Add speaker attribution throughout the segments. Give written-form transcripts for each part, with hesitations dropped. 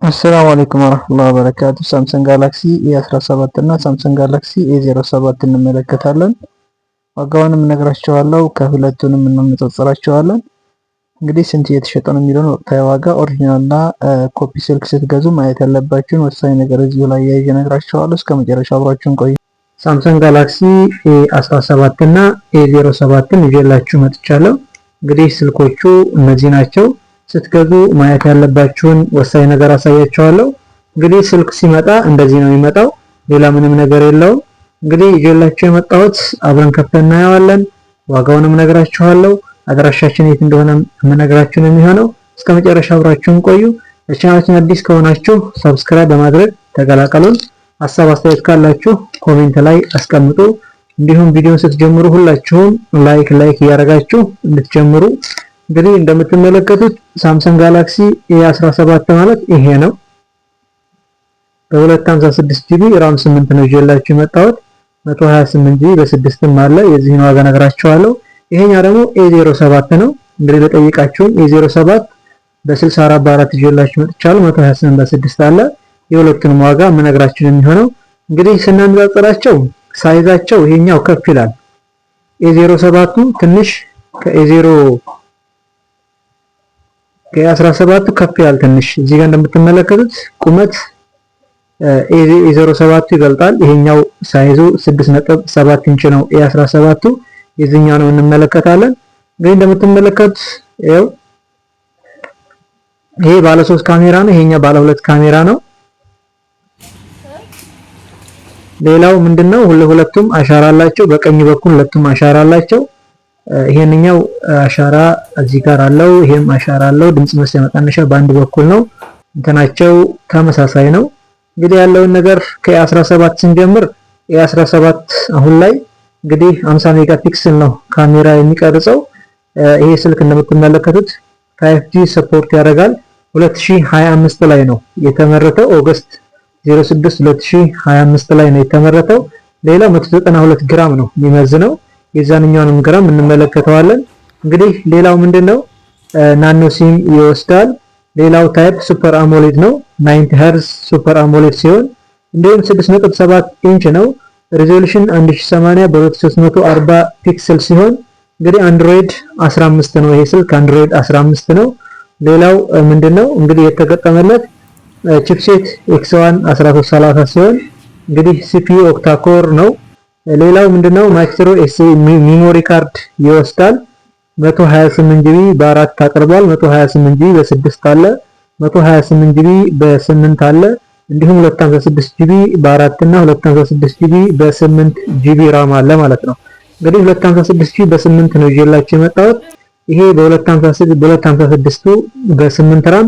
Speaker 1: አሰላሙ አለይኩም ወራህመቱላሂ ወበረካቱ። ሳምሰንግ ጋላክሲ A17 እና ሳምሰንግ ጋላክሲ A07 እንመለከታለን። ዋጋውንም እነግራችኋለሁ፣ ከሁለቱንም እናነጻጽራቸዋለን። እንግዲህ ስንት እየተሸጠ ነው የሚለውን ወቅታዊ ዋጋ፣ ኦሪጂናል እና ኮፒ ስልክ ስትገዙ ማየት ያለባችሁን ወሳኝ ነገር እዚሁ ላይ ያይዤ እነግራችኋለሁ። እስከ መጨረሻ አብራችሁን ቆዩ። ሳምሰንግ ጋላክሲ A17 እና A07ን ይዤላችሁ መጥቻለሁ። እንግዲህ ስልኮቹ እነዚህ ናቸው። ስትገዙ ማየት ያለባችሁን ወሳኝ ነገር አሳያችኋለሁ። እንግዲህ ስልክ ሲመጣ እንደዚህ ነው የሚመጣው፣ ሌላ ምንም ነገር የለውም። እንግዲህ ይዤላችሁ የመጣሁት አብረን ከፍተን እናየዋለን። ዋጋውንም እነግራችኋለሁ። አድራሻችን የት እንደሆነ የምነግራችሁ ነው የሚሆነው። እስከ መጨረሻ አብራችሁን ቆዩ። ለቻናላችን አዲስ ከሆናችሁ ሰብስክራይብ በማድረግ ተቀላቀሉን። ሀሳብ አስተያየት ካላችሁ ኮሜንት ላይ አስቀምጡ። እንዲሁም ቪዲዮን ስትጀምሩ ሁላችሁም ላይክ እያደረጋችሁ እንድትጀምሩ። እንግዲህ እንደምትመለከቱት ሳምሰንግ ጋላክሲ A17 ማለት ይሄ ነው። በ256 ጂቢ ራም 8 ነው ይዤላችሁ የመጣሁት። 128 ጂቢ በ6ም አለ። የዚህን ዋጋ ነግራችኋለሁ። ይሄኛው ደግሞ A07 ነው። እንግዲህ ለጠይቃችሁም A07 በ64 በ4 ይዤላችሁ መጥቻለሁ። 128 በ6 አለ። የሁለቱንም ዋጋ የምነግራችሁ የሚሆነው እንግዲህ ስናነጻጽራቸው ሳይዛቸው ይሄኛው ከፍ ይላል። A07ቱ ትንሽ ከ17ቱ ከፍ ያለ ትንሽ እዚህ ጋር እንደምትመለከቱት ቁመት A07ቱ ይበልጣል። ይሄኛው ሳይዙ 6.7 ኢንች ነው። A17ቱ የዚህኛው ነው እንመለከታለን። እንግዲህ እንደምትመለከቱት ይሄ ባለ 3 ካሜራ ነው። ይሄኛው ባለ 2 ካሜራ ነው። ሌላው ምንድነው ሁለቱም አሻራ አላቸው። በቀኝ በኩል ሁለቱም አሻራ አላቸው። ይሄንኛው አሻራ እዚህ ጋር አለው። ይሄም አሻራ አለው። ድምጽ መስጫ መቀነሻ በአንድ በኩል ነው። እንትናቸው ተመሳሳይ ነው። እንግዲህ ያለውን ነገር ከ17 ስንጀምር A17 አሁን ላይ እንግዲህ 50 ሜጋ ፒክሰል ነው ካሜራ የሚቀርጸው። ይሄ ስልክ እንደምትመለከቱት 5G ሰፖርት ያደርጋል። 2025 ላይ ነው የተመረተው። ኦገስት 06 2025 ላይ ነው የተመረተው። ሌላው 192 ግራም ነው የሚመዝነው። የዛንኛውንም ግራም እንመለከተዋለን። እንግዲህ ሌላው ምንድነው ናኖ ሲም ይወስዳል። ሌላው ታይፕ ሱፐር አሞሌድ ነው። 90 Hz ሱፐር አሞሌድ ሲሆን እንዲሁም 6.7 ኢንች ነው። ሪዞሉሽን 1080 በ2340 ፒክሰል ሲሆን እንግዲህ አንድሮይድ 15 ነው። ይሄ ስልክ አንድሮይድ 15 ነው። ሌላው ምንድነው እንግዲህ የተገጠመለት ቺፕሴት X1 1330 ሲሆን እንግዲህ CPU ኦክታ ኮር ነው። ሌላው ምንድነው ማይክሮ ኤስዲ ሚሞሪ ካርድ ይወስዳል። 128 ጂቢ በ4 ታቀርቧል። 128 ጂቢ በ6 አለ። 128 ጂቢ በ8 አለ። እንዲሁም 256 ጂቢ በ4 እና 256 ጂቢ በ8 ጂቢ ራም አለ ማለት ነው። እንግዲህ 256 ጂቢ በ8 ነው ይዤላችሁ የመጣሁት። ይሄ በ256ቱ በ8 ራም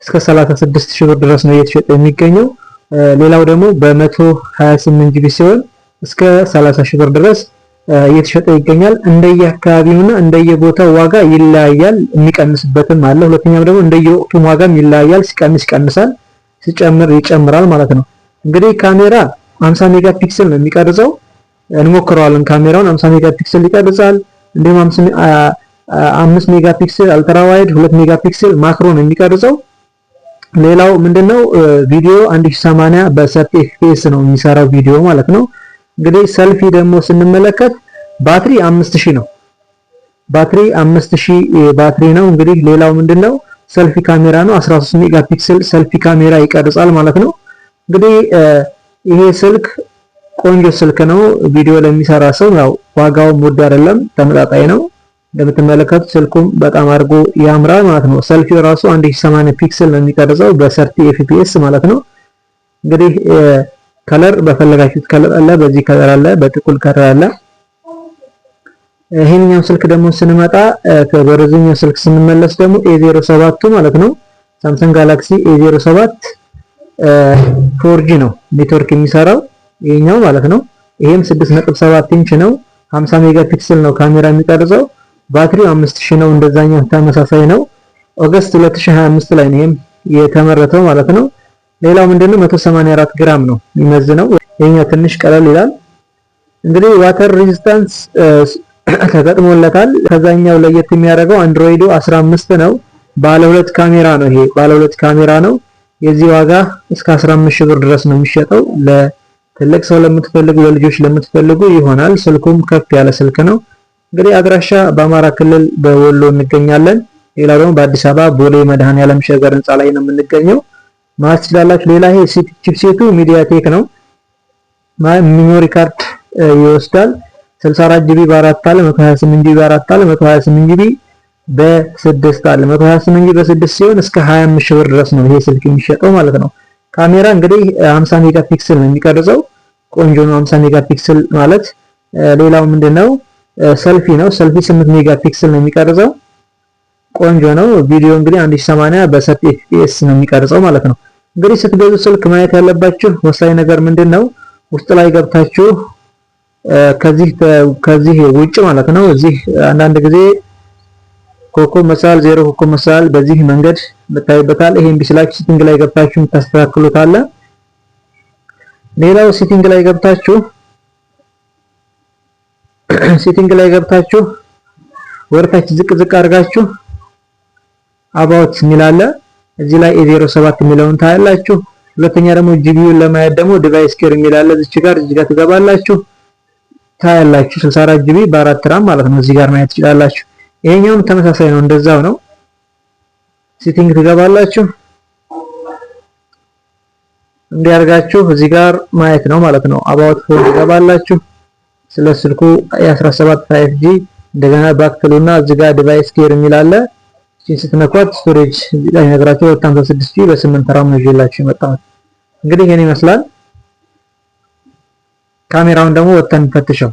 Speaker 1: እስከ 36 ሺህ ብር ድረስ ነው እየተሸጠ የሚገኘው። ሌላው ደግሞ በ128 ጂቢ ሲሆን እስከ 30 ሺህ ብር ድረስ እየተሸጠ ይገኛል። እንደየአካባቢውና እንደየቦታው ዋጋ ይለያያል። የሚቀንስበትም አለ። ሁለተኛው ደግሞ እንደየወቅቱ ዋጋም ይለያያል። ሲቀንስ ይቀንሳል፣ ሲጨምር ይጨምራል ማለት ነው። እንግዲህ ካሜራ 50 ሜጋ ፒክሰል ነው የሚቀርጸው። እንሞክረዋለን። ካሜራውን 50 ሜጋ ፒክሰል ይቀርጻል። እንዲሁም 5 ሜጋ ፒክሰል አልትራ ዋይድ፣ 2 ሜጋ ፒክሰል ማክሮ ነው የሚቀርጸው። ሌላው ምንድነው ቪዲዮ 1080 በ30 fps ነው የሚሰራው ቪዲዮ ማለት ነው። እንግዲህ ሰልፊ ደግሞ ስንመለከት ባትሪ 5000 ነው። ባትሪ 5000 ባትሪ ነው። እንግዲህ ሌላው ምንድነው ሰልፊ ካሜራ ነው። 13 ሜጋ ፒክሰል ሰልፊ ካሜራ ይቀርጻል ማለት ነው። እንግዲህ ይሄ ስልክ ቆንጆ ስልክ ነው። ቪዲዮ ለሚሰራ ሰው ያው ዋጋው ውድ አይደለም፣ ተመጣጣኝ ነው። እንደምትመለከቱት ስልኩም በጣም አድርጎ ያምራል ማለት ነው። ሰልፊው ራሱ 1080 ፒክሰል ነው የሚቀርጸው በ30 fps ማለት ነው። እንግዲህ ከለር በፈለጋችሁት ከለር አለ። በዚህ ከለር አለ፣ በጥቁር ከለር አለ። ይሄንኛው ስልክ ደግሞ ስንመጣ ከበረዝኛው ስልክ ስንመለስ ደግሞ A07 ማለት ነው። ሳምሰንግ ጋላክሲ A07 4G ነው ኔትወርክ የሚሰራው ይሄኛው ማለት ነው። ይሄም 6.7 ኢንች ነው። 50 ሜጋ ፒክሰል ነው ካሜራ የሚቀርጸው። ባትሪው 5000 ነው። እንደዛኛው ተመሳሳይ ነው። ኦገስት 2025 ላይ ነው ይሄም የተመረተው ማለት ነው። ሌላው ምንድነው 184 ግራም ነው የሚመዝነው። ይሄኛው ትንሽ ቀለል ይላል። እንግዲህ ዋተር ሬዚስታንስ ተገጥሞለታል። ከዛኛው ለየት የሚያደርገው አንድሮይዱ 15 ነው። ባለ ሁለት ካሜራ ነው። ይሄ ባለ ሁለት ካሜራ ነው። የዚህ ዋጋ እስከ 15000 ብር ድረስ ነው የሚሸጠው። ለትልቅ ሰው ለምትፈልጉ፣ ለልጆች ለምትፈልጉ ይሆናል። ስልኩም ከፍ ያለ ስልክ ነው። እንግዲህ አድራሻ በአማራ ክልል በወሎ እንገኛለን። ሌላው ደግሞ በአዲስ አበባ ቦሌ መድኃኔዓለም ሸገር ህንፃ ላይ ነው የምንገኘው ማለት ትችላላችሁ። ሌላ ይሄ ቺፕሴቱ ሚዲያቴክ ነው። ሚሞሪ ካርድ ይወስዳል። 64 ጂቢ በ4 አለ፣ 128 ጂቢ በ4 አለ፣ 128 ጂቢ በ6 አለ። 128 ጂቢ በ6 ሲሆን እስከ 25000 ብር ድረስ ነው ይሄ ስልክ የሚሸጠው ማለት ነው። ካሜራ እንግዲህ 50 ሜጋ ፒክሰል ነው የሚቀርጸው። ቆንጆ ነው 50 ሜጋ ፒክሰል ማለት። ሌላው ምንድነው ሰልፊ ነው። ሰልፊ 8 ሜጋ ፒክሰል ነው የሚቀርጸው። ቆንጆ ነው። ቪዲዮ እንግዲህ 1080 በ30 ኤፍፒኤስ ነው የሚቀርጸው ማለት ነው። እንግዲህ ስትገዙ ስልክ ማየት ያለባችሁ ወሳኝ ነገር ምንድነው ውስጥ ላይ ገብታችሁ ከዚህ ውጭ ማለት ነው እዚህ አንዳንድ ጊዜ ኮከብ መሳል 0 ኮከብ መሳል በዚህ መንገድ መታየበታል። ይሄን ቢስላችሁ ሴቲንግ ላይ ገብታችሁ ታስተካክሉት አለ። ሌላው ሴቲንግ ላይ ገብታችሁ ወርታች ዝቅ አድርጋችሁ አባውት ሚላለ እዚህ ላይ A07 የሚለውን ታያላችሁ። ሁለተኛ ደግሞ ጂቢውን ለማየት ደግሞ ዲቫይስ ኬር የሚላለ እዚህ ጋር ትገባላችሁ ታያላችሁ። 64 ጂቢ በ4 ራም ማለት ነው እዚህ ጋር ማየት ትችላላችሁ። ይሄኛውም ተመሳሳይ ነው እንደዛው ነው። ሴቲንግ ትገባላችሁ እንዲያርጋችሁ እዚህ ጋር ማየት ነው ማለት ነው። አባውት ፎን ትገባላችሁ። ስለ ስልኩ የ17 5G እንደገና ባክተሉና እዚህ ጋር ዲቫይስ ኬር የሚላለ እቺን ስትነኳት ስቶሬጅ ላይ ነገራችሁ 256 ጂቢ በ8 ራም ነው ይላችሁ የመጣው። እንግዲህ ይሄን ይመስላል። ካሜራውን ደግሞ ወጥተን ፈትሸው